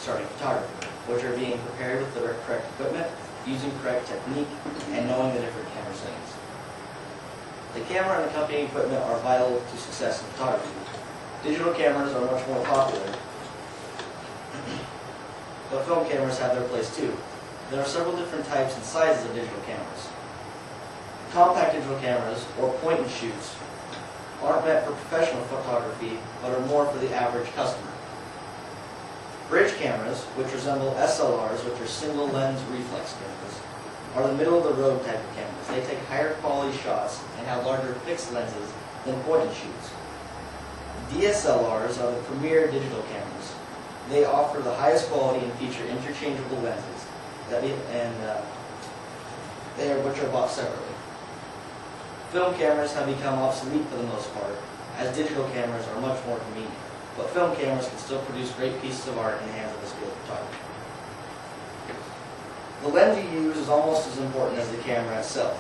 photography, which are being prepared with the correct equipment, using correct technique, and knowing the different camera settings. The camera and accompanying equipment are vital to success in photography. Digital cameras are much more popular, but film cameras have their place too. There are several different types and sizes of digital cameras. Compact digital cameras, or point-and-shoots, aren't meant for professional photography, but are more for the average customer. Bridge cameras, which resemble SLRs, which are single-lens reflex cameras, are the middle-of-the-road type of cameras. They take higher quality shots and have larger fixed lenses than point-and-shoots. DSLRs are the premier digital cameras. They offer the highest quality and feature interchangeable lenses, which are bought separately. Film cameras have become obsolete for the most part, as digital cameras are much more convenient, but film cameras can still produce great pieces of art in the hands of a skilled photographer. The lens you use is almost as important as the camera itself.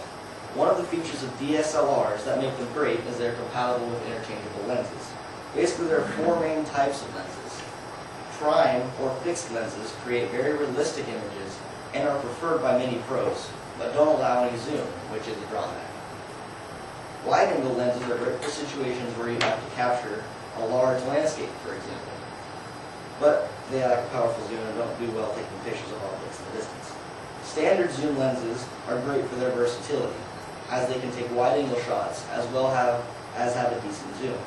One of the features of DSLRs that make them great is they're compatible with interchangeable lenses. Basically, there are four main types of lenses. Prime, or fixed lenses, create very realistic images and are preferred by many pros, but don't allow any zoom, which is a drawback. Wide-angle lenses are great for situations where you have to capture a large landscape, for example, but they lack a powerful zoom and don't do well taking pictures of objects in the distance. Standard zoom lenses are great for their versatility, as they can take wide-angle shots as well as have a decent zoom.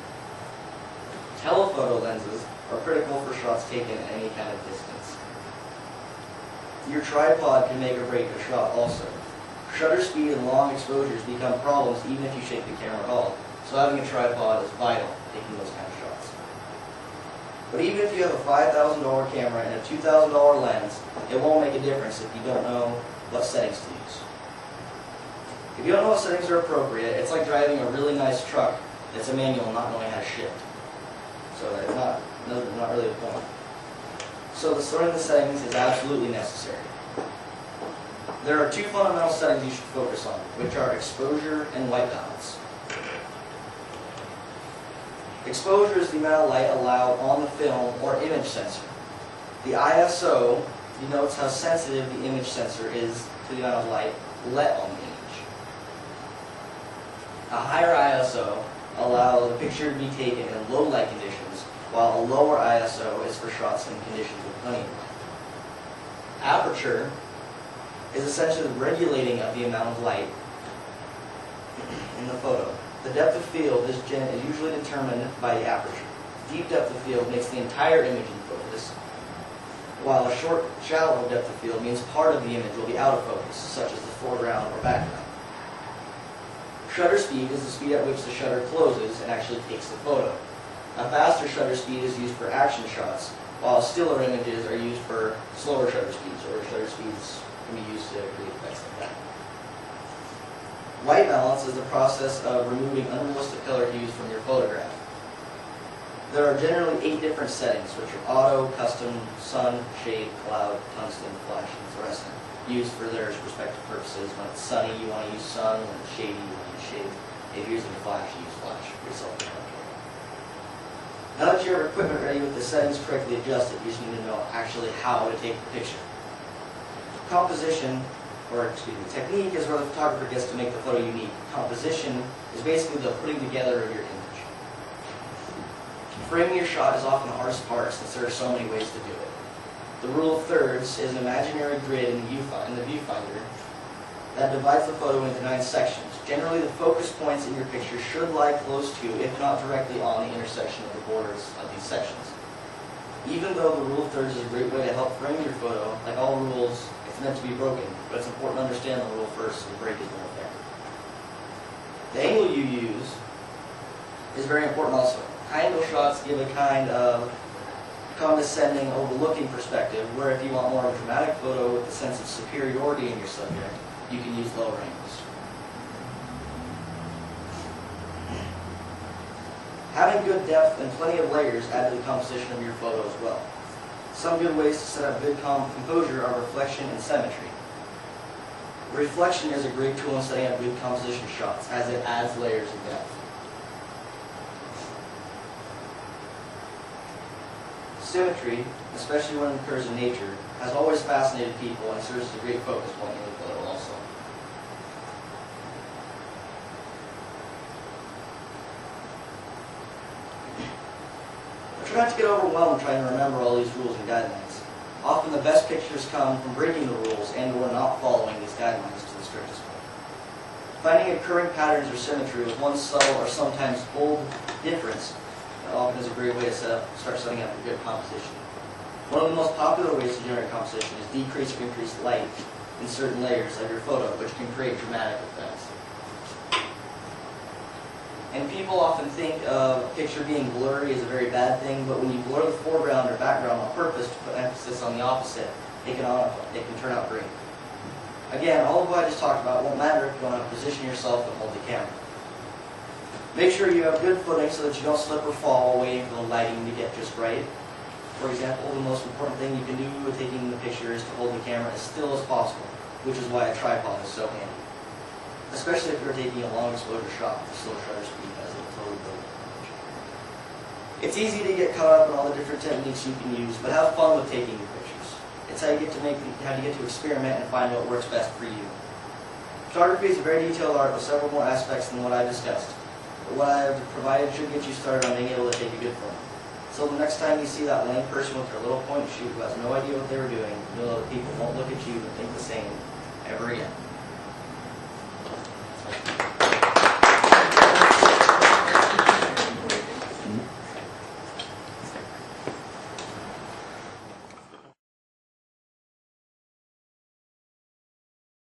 Telephoto lenses are critical for shots taken at any kind of distance. Your tripod can make or break a shot also. Shutter speed and long exposures become problems even if you shake the camera at all, so having a tripod is vital taking those kind of shots. But even if you have a $5,000 camera and a $2,000 lens, it won't make a difference if you don't know what settings to use. If you don't know what settings are appropriate, it's like driving a really nice truck that's a manual and not knowing how to shift. So it's not really a point. So learning the settings is absolutely necessary. There are two fundamental settings you should focus on, which are exposure and white balance. Exposure is the amount of light allowed on the film or image sensor. The ISO denotes how sensitive the image sensor is to the amount of light let on the image. A higher ISO allows the picture to be taken in low light conditions, while a lower ISO is for shots in conditions with plenty of light. Aperture is essentially the regulating of the amount of light in the photo. The depth of field is usually determined by the aperture. Deep depth of field makes the entire image in focus, while a short, shallow depth of field means part of the image will be out of focus, such as the foreground or background. Shutter speed is the speed at which the shutter closes and actually takes the photo. A faster shutter speed is used for action shots, while stiller images are used for slower shutter speeds, or shutter speeds can be used to create effects like that. White balance is the process of removing unrealistic color hues from your photograph. There are generally 8 different settings, which are auto, custom, sun, shade, cloud, tungsten, flash, and fluorescent, used for their respective purposes. When it's sunny, you want to use sun. When it's shady, you want to use shade. If you're using flash, you use flash for yourself. Now that you have your equipment ready with the settings correctly adjusted, you just need to know actually how to take the picture. Technique is where the photographer gets to make the photo unique. Composition is basically the putting together of your image. Framing your shot is often the hardest part since there are so many ways to do it. The rule of thirds is an imaginary grid in the viewfinder that divides the photo into 9 sections. Generally, the focus points in your picture should lie close to, if not directly on, the intersection of the borders of these sections. Even though the rule of thirds is a great way to help frame your photo, like all rules, it's meant to be broken, but it's important to understand the rule first and break it more effective. The angle you use is very important also. High-angle shots give a kind of condescending, overlooking perspective, where if you want more of a dramatic photo with a sense of superiority in your subject, you can use lower angles. Having good depth and plenty of layers add to the composition of your photo as well. Some good ways to set up good composure are reflection and symmetry. Reflection is a great tool in setting up good composition shots, as it adds layers of depth. Symmetry, especially when it occurs in nature, has always fascinated people and serves as a great focus point in the photo also. But try not to get overwhelmed trying to remember all these rules and guidelines. Often the best pictures come from breaking the rules and or not following these guidelines to the strictest point. Finding occurring patterns or symmetry with one subtle or sometimes bold difference often is a great way to start setting up a good composition. One of the most popular ways to generate composition is decrease or increase light in certain layers of your photo, which can create dramatic effects. And people often think of a picture being blurry as a very bad thing, but when you blur the foreground or background on purpose to put emphasis on the opposite, it can turn out great. Again, all of what I just talked about won't matter if you don't have to position yourself and hold the camera. Make sure you have good footing so that you don't slip or fall while waiting for the lighting to get just right. For example, the most important thing you can do with taking the picture is to hold the camera as still as possible, which is why a tripod is so handy. Especially if you're taking a long exposure shot with slow shutter speed, as it will totally build the picture. It's easy to get caught up in all the different techniques you can use, but have fun with taking your pictures. It's how you get to experiment and find what works best for you. Photography is a very detailed art with several more aspects than what I discussed. But what I have provided should get you started on being able to take a good photo. So the next time you see that lame person with their little point and shoot who has no idea what they were doing, know that people won't look at you and think the same ever again.